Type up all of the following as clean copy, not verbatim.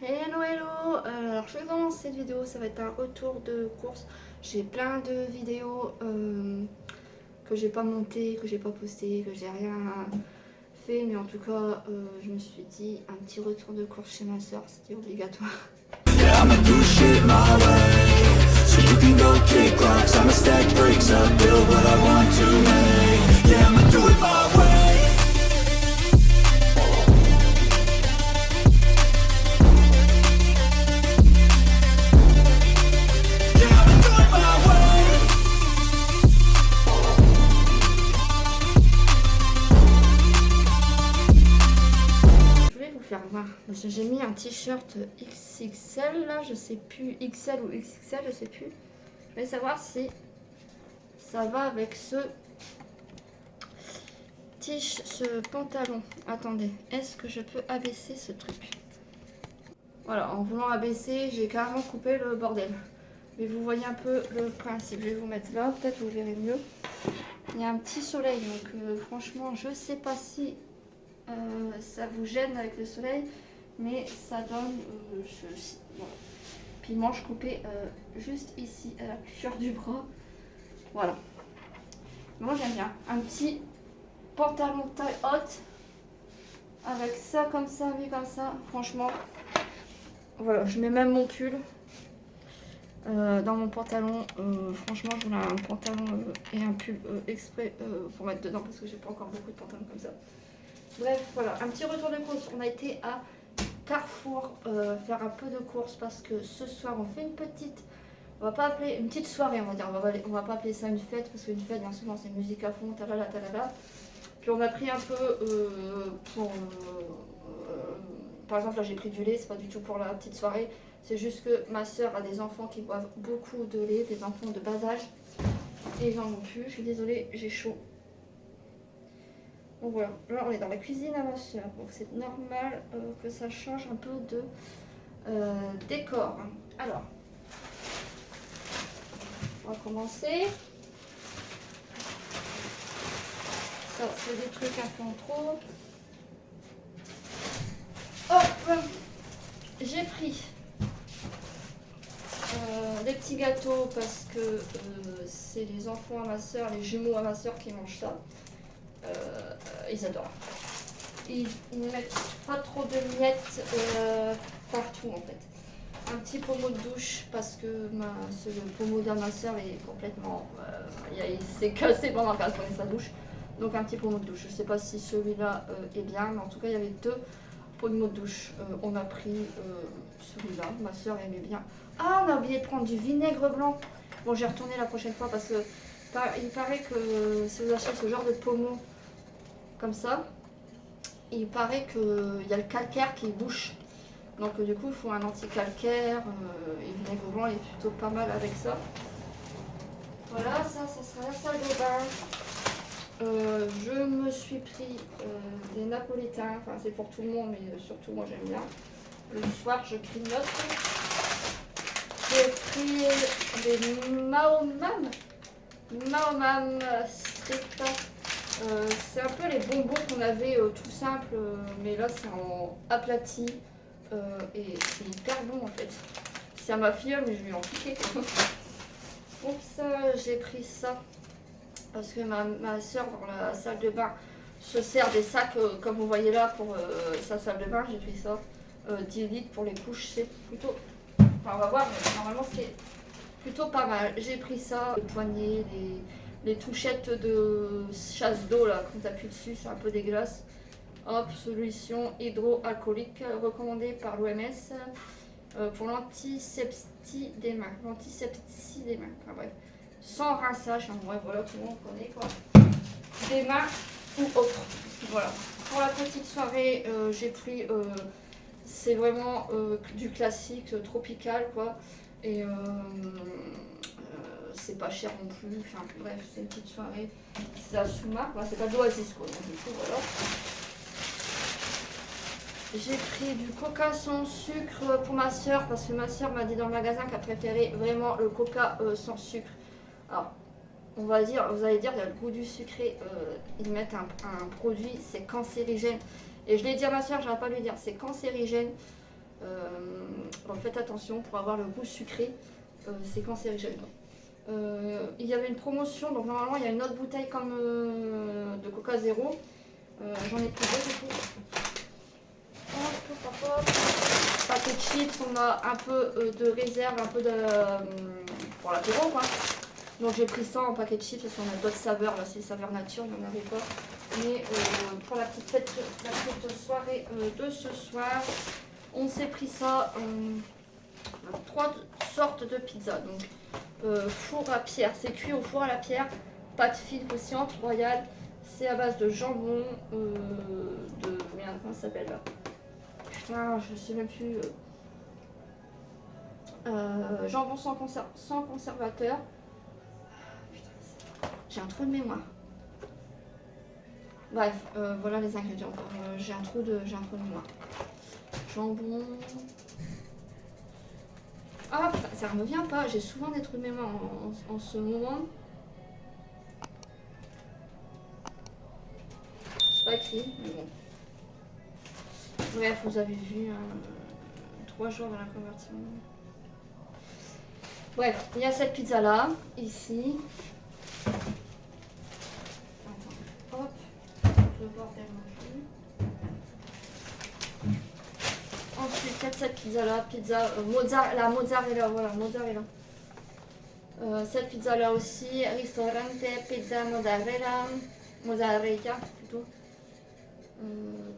Hello hello, alors je vais commencer cette vidéo, ça va être un retour de course. J'ai plein de vidéos que j'ai pas montées, que j'ai pas postées, que j'ai rien fait, mais en tout cas je me suis dit un petit retour de course chez ma soeur, c'était obligatoire. Yeah, I'ma do shit my way. So you can go kick rocks, I'ma stack bricks up, build what I want to make. Yeah, I'ma do it my way. Yeah, I'ma do it my way. Je voulais vous faire voir, parce que j'ai mis un t-shirt XXL là, je sais plus, XL ou XXL, je sais plus. Je vais savoir si ça va avec ce ce pantalon. Attendez, est-ce que je peux abaisser ce truc? Voilà, en voulant abaisser, j'ai carrément coupé le bordel. Mais vous voyez un peu le principe. Je vais vous mettre là, peut-être vous verrez mieux. Il y a un petit soleil, donc franchement, je sais pas si ça vous gêne avec le soleil, mais ça donne... voilà. Puis manche coupée juste ici, à la cuissure du bras. Voilà. Moi j'aime bien. Un petit pantalon taille haute avec ça comme ça, mis comme ça. Franchement, voilà, je mets même mon pull dans mon pantalon. Franchement, je voulais un pantalon et un pull exprès pour mettre dedans parce que j'ai pas encore beaucoup de pantalons comme ça. Bref, voilà, un petit retour de course. On a été à Carrefour faire un peu de course parce que ce soir on fait une petite, on va pas appeler une petite soirée, on va dire, on va pas appeler ça une fête parce qu'une fête bien souvent c'est musique à fond, talala talala. Puis on a pris un peu pour par exemple là j'ai pris du lait, c'est pas du tout pour la petite soirée, c'est juste que ma soeur a des enfants qui boivent beaucoup de lait, des enfants de bas âge et ils en ont plus, je suis désolée, j'ai chaud. Donc voilà, là on est dans la cuisine à ma soeur, donc c'est normal que ça change un peu de décor. Alors, on va commencer. Ça, c'est des trucs un peu en trop. Hop, j'ai pris des petits gâteaux parce que c'est les enfants à ma soeur, les jumeaux à ma soeur qui mangent ça. Ils adorent. Ils ne mettent pas trop de miettes partout en fait. Un petit pommeau de douche parce que le pommeau de ma soeur est complètement... il s'est cassé pendant qu'elle prenait sa douche. Donc un petit pommeau de douche. Je ne sais pas si celui-là est bien, mais en tout cas il y avait deux pommeaux de douche. On a pris celui-là. Ma soeur aimait bien. Ah, on a oublié de prendre du vinaigre blanc. Bon, j'ai retourné la prochaine fois parce que il paraît que si vous achetez ce genre de pommeau comme ça, il paraît qu'il y a le calcaire qui bouche. Donc du coup il faut un anti-calcaire et le vinaigre blanc est plutôt pas mal avec ça. Voilà, ça sera la salle de bain. Je me suis pris des napolitains, enfin c'est pour tout le monde mais surtout moi j'aime bien. Le soir je grignote. J'ai pris des Mahomam Street. C'est un peu les bonbons qu'on avait tout simple, mais là c'est en aplati et c'est hyper bon en fait. C'est à ma fille, mais je lui ai en piqué. Pour ça, j'ai pris ça parce que ma soeur dans la salle de bain se sert des sacs comme vous voyez là pour sa salle de bain. J'ai pris ça 10 litres pour les couches, c'est plutôt. Enfin, on va voir, mais normalement c'est plutôt pas mal. J'ai pris ça, les poignées, les touchettes de chasse d'eau là, quand t'appuies dessus, c'est un peu dégueulasse. Hop, solution hydroalcoolique recommandée par l'OMS pour l'antisepsie des mains. L'antisepsie des mains, enfin bref. Sans rinçage, hein, bref, voilà, tout le monde connaît quoi. Des mains ou autres. Voilà. Pour la petite soirée, j'ai pris, c'est vraiment du classique, tropical quoi. Et c'est pas cher non plus, enfin bref, c'est une petite soirée, c'est à Souma, c'est pas de l'Oasis quoi, donc du coup voilà. J'ai pris du coca sans sucre pour ma soeur, parce que ma soeur m'a dit dans le magasin qu'elle préférait vraiment le coca sans sucre. Alors, on va dire, vous allez dire, il y a le goût du sucré, ils mettent un produit, c'est cancérigène. Et je l'ai dit à ma soeur, j'arrête pas de lui dire, c'est cancérigène. Donc faites attention pour avoir le goût sucré, c'est cancérigène. Il y avait une promotion, donc normalement il y a une autre bouteille comme de Coca Zéro. J'en ai pris deux du coup. Paquet de chips, on a un peu de réserve, un peu de pour l'apéro quoi. Donc j'ai pris ça en paquet de chips parce qu'on a d'autres saveurs, là c'est saveur nature, il n'y en avait pas. Mais pour la petite fête, la petite soirée de ce soir, on s'est pris ça, 3 sortes de pizza. Donc four à pierre, c'est cuit au four à la pierre, pâte fine croustillante, royale, c'est à base de jambon, merde, comment ça s'appelle là? Putain, je sais même plus. Jambon sans conservateur. J'ai un trou de mémoire. Bref, voilà les ingrédients. J'ai un trou de mémoire. Jambon. Ah putain, ça ne revient pas. J'ai souvent des trous de mémoire en ce moment. C'est pas écrit, mais bon. Bref, vous avez vu 3 jours dans la conversion. Bref, il y a cette pizza là, ici. Attends, hop, le bordel non plus. Ensuite, il y a cette pizza là, la mozzarella, voilà, mozzarella. Cette pizza là aussi, ristorante, pizza mozzarella plutôt.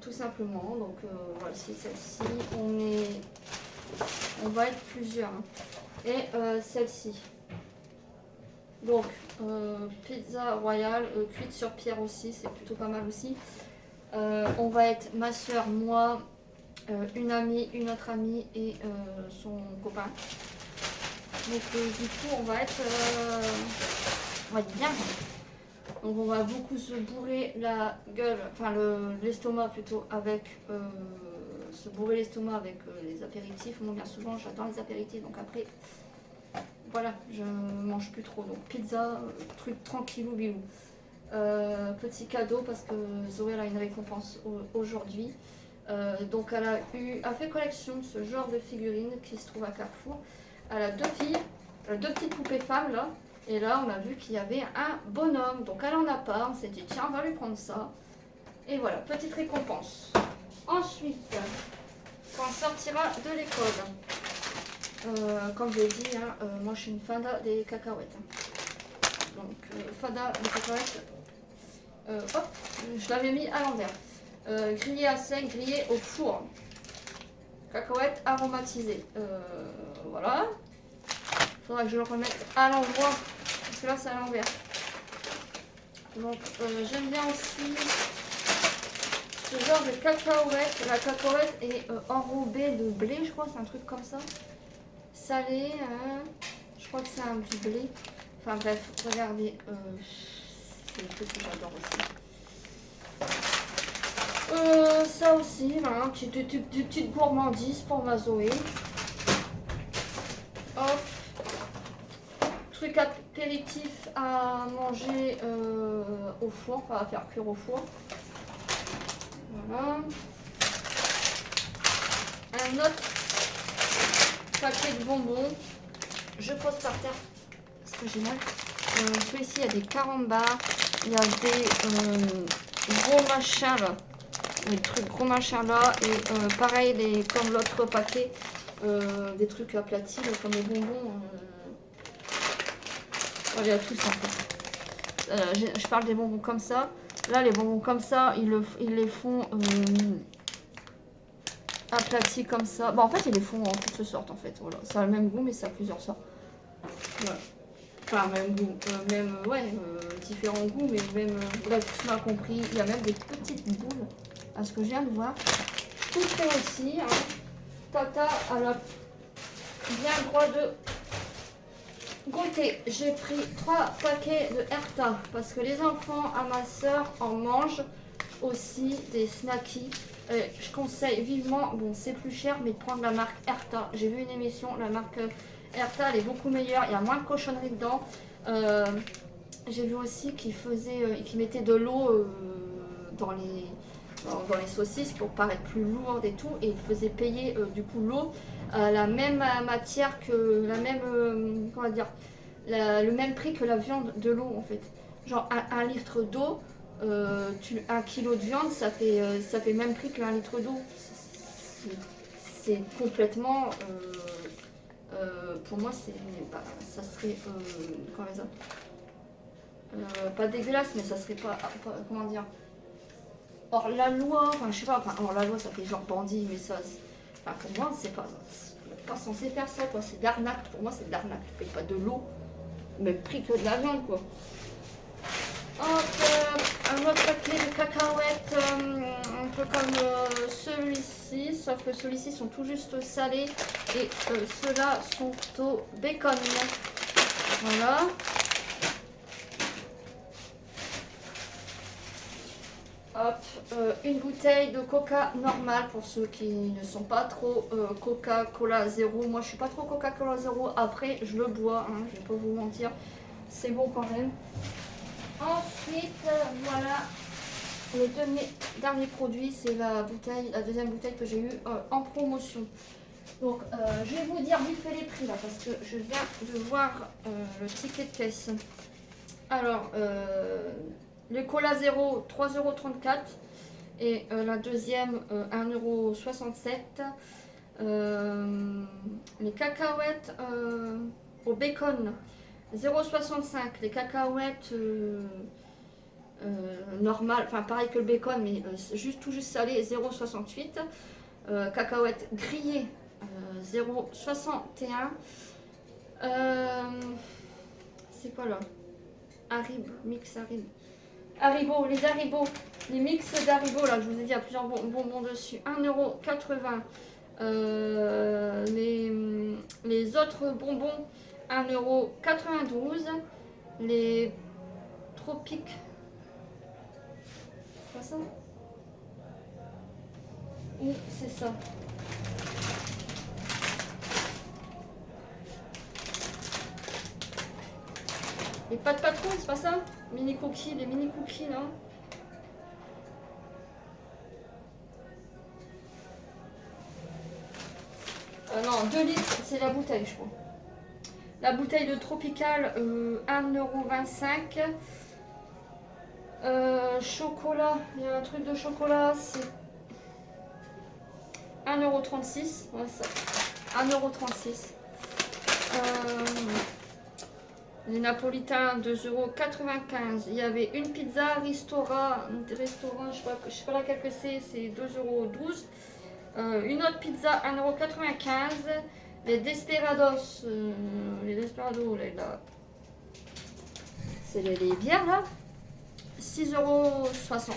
Tout simplement, donc voilà, c'est celle-ci. On va être plusieurs. Hein. Et celle-ci. Donc, pizza royale, cuite sur pierre aussi, c'est plutôt pas mal aussi. On va être ma soeur, moi, une amie, une autre amie et son copain. Donc du coup, on va être bien. Donc on va beaucoup se bourrer la gueule, enfin l'estomac plutôt avec se bourrer l'estomac avec les apéritifs. Moi bien souvent j'adore les apéritifs, donc après voilà, je mange plus trop. Donc pizza, truc tranquillou bilou. Petit cadeau parce que Zoé elle a une récompense aujourd'hui. Donc elle a fait collection de ce genre de figurines qui se trouve à Carrefour. Elle a 2 filles, elle a 2 petites poupées femmes là. Et là, on a vu qu'il y avait un bonhomme. Donc, elle en a pas. On s'est dit, tiens, on va lui prendre ça. Et voilà, petite récompense. Ensuite, quand on sortira de l'école, comme je l'ai dit, hein, moi, je suis une fada des cacahuètes. Donc, fada des cacahuètes. Hop, je l'avais mis à l'envers. Grillé à sec, grillé au four. Cacahuètes aromatisées. Voilà. Il faudra que je le remette à l'endroit. Parce que là, c'est à l'envers. Donc, j'aime bien aussi ce genre de cacahuètes. La cacahuète est enrobée de blé, je crois. C'est un truc comme ça. Salé. Je crois que c'est du blé. Enfin bref, regardez. C'est des trucs que j'adore aussi. Ça aussi, voilà, une petite gourmandise pour ma Zoé. Hop. Truc apéritif à manger au four, enfin à faire cuire au four. Voilà. Un autre paquet de bonbons. Je pose par terre parce que j'ai mal. Celui-ci, il y a des carambars, il y a des gros machins là. Des trucs gros machins là. Et pareil, comme l'autre paquet, des trucs aplatis là, comme les bonbons. Il y a tout ça en fait. Je parle des bonbons comme ça. Là, les bonbons comme ça, ils les font aplatis comme ça. Bon, en fait, ils les font en toutes sortes en fait. Voilà. Ça a le même goût, mais ça a plusieurs sortes. Voilà. Enfin, même goût. Différents goûts, mais même. Bref, tu m'as compris. Il y a même des petites boules. À ce que je viens de voir. Tout fait aussi. Hein. Tata a la bien droit de goûter. J'ai pris 3 paquets de Erta parce que les enfants à ma soeur en mangent aussi des snackies. Je conseille vivement, bon c'est plus cher, mais de prendre la marque Erta. J'ai vu une émission, la marque Erta elle est beaucoup meilleure, il y a moins de cochonneries dedans. J'ai vu aussi qu'ils mettaient de l'eau dans dans les saucisses pour paraître plus lourde et tout, et ils faisaient payer du coup l'eau à la même matière que la même, comment dire, le même prix que la viande de l'eau en fait. Genre un litre d'eau, 1 kilo de viande, ça fait le même prix qu'un litre d'eau. C'est complètement, pour moi, ça serait, comment dire, pas dégueulasse, mais ça serait pas comment dire. Or la loi, enfin je sais pas, enfin, or la loi ça fait genre bandit, mais ça, enfin, pour moi c'est pas censé faire ça quoi, c'est de l'arnaque, pour moi c'est de l'arnaque, tu payes pas de l'eau, même prix que de la viande quoi. Hop, un autre paquet de cacahuètes, un peu comme celui-ci, sauf que ceux-ci sont tout juste salés et ceux-là sont au bacon. Voilà. Hop, une bouteille de coca normal pour ceux qui ne sont pas trop Coca-Cola zéro. Moi je suis pas trop Coca-Cola zéro, après je le bois, hein, je vais pas vous mentir, c'est bon quand même. Ensuite, voilà, le dernier produit, c'est la deuxième bouteille que j'ai eue en promotion. Donc je vais vous dire vite fait les prix là, parce que je viens de voir le ticket de caisse. Alors, le cola zéro, 3,34 € et la deuxième, 1,67 €. Les cacahuètes au bacon, 0,65 €. Les cacahuètes normales, enfin pareil que le bacon, mais tout juste salé, 0,68 €. Cacahuètes grillées, 0,61 €. C'est quoi là? Mix Haribo, les Haribo, les mix d'Haribo, là, je vous ai dit, il y a plusieurs bonbons dessus, 1,80 €. Les autres bonbons, 1,92 €. Les Tropiques, c'est pas ça? Ou c'est ça? Les pâtes patron, c'est pas ça? Mini cookies, les mini cookies là. Non, 2 litres, c'est la bouteille, je crois. La bouteille de Tropical, 1,25 €. Chocolat, il y a un truc de chocolat, c'est 1,36 €. Ouais, ça. 1,36 €. Les napolitains, 2,95 €. Il y avait une pizza restaurant, je sais pas laquelle que c'est 2,12 €. Une autre pizza, 1,95 €. Les Desperados, là, c'est les bières là, 6,60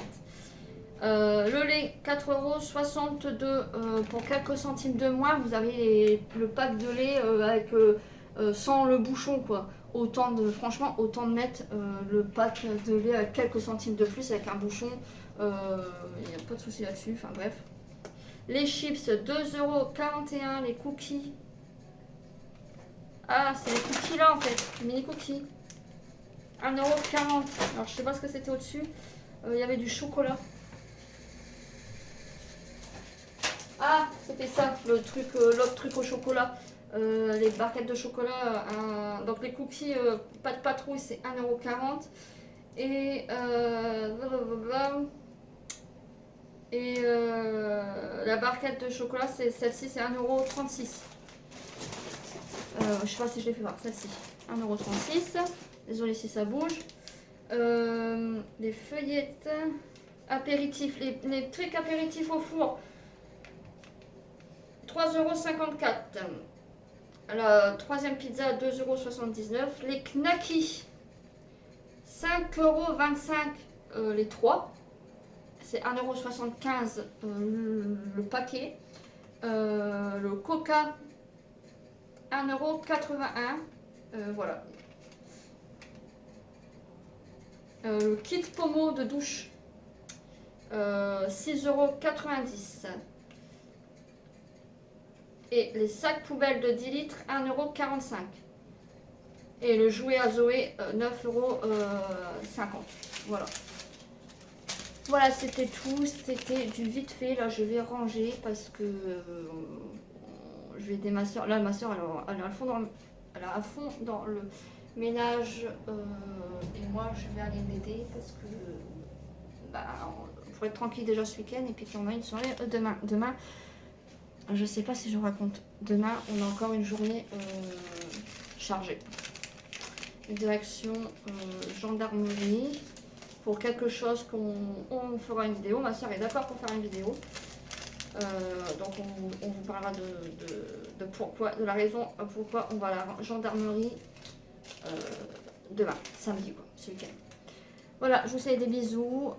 €. Le lait, 4,62 € pour quelques centimes de moins. Vous avez le pack de lait avec sans le bouchon quoi. Franchement, autant de mettre le pack de lait avec quelques centimes de plus avec un bouchon. Il n'y a pas de souci là-dessus. Enfin bref. Les chips, 2,41 €. Les cookies. Ah, c'est les cookies là en fait. Les mini cookies. 1,40 €. Alors je sais pas ce que c'était au-dessus. Il y avait du chocolat. Ah, c'était ça, l'autre truc au chocolat. Les barquettes de chocolat, donc les cookies, pas de patrouille, c'est 1,40 €. Et, la barquette de chocolat, celle-ci, c'est 1,36 €. Je sais pas si je l'ai fait voir, celle-ci, 1,36 €. Désolée si ça bouge. Les feuillettes, apéritifs, les trucs apéritifs au four, 3,54 €. La troisième pizza, 2,79 €. Les knackis, 5,25 € les 3. C'est 1,75 € le paquet. Le coca, 1,81 €. Voilà. Le kit pommeau de douche, 6,90 €. Et les sacs poubelles de 10 litres, 1,45 €. Et le jouet à Zoé, 9,50 €. Voilà. Voilà, c'était tout. C'était du vite fait. Là, je vais ranger parce que je vais aider ma soeur. Là, ma soeur, elle est à fond dans le ménage. Et moi, je vais aller l'aider parce que pour être tranquille déjà ce week-end. Et puis qu'on a une soirée demain. Demain, je sais pas si je vous raconte. Demain, on a encore une journée chargée. Direction gendarmerie. Pour quelque chose on fera une vidéo. Ma soeur est d'accord pour faire une vidéo. Donc on vous parlera de la raison pourquoi on va à la gendarmerie demain, samedi quoi, ce week-end. Voilà, je vous fais des bisous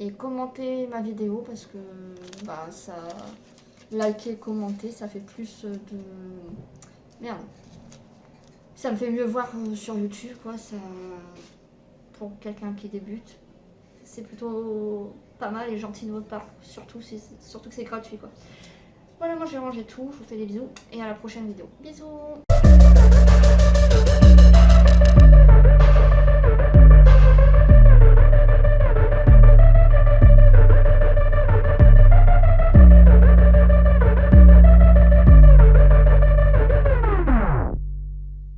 et commentez ma vidéo parce que ça liker, commenter, ça fait plus de merde. Ça me fait mieux voir sur YouTube quoi, ça. Pour quelqu'un qui débute, c'est plutôt pas mal et gentil de votre part, surtout que c'est gratuit quoi. Voilà, moi j'ai rangé tout, je vous fais des bisous et à la prochaine vidéo. Bisous.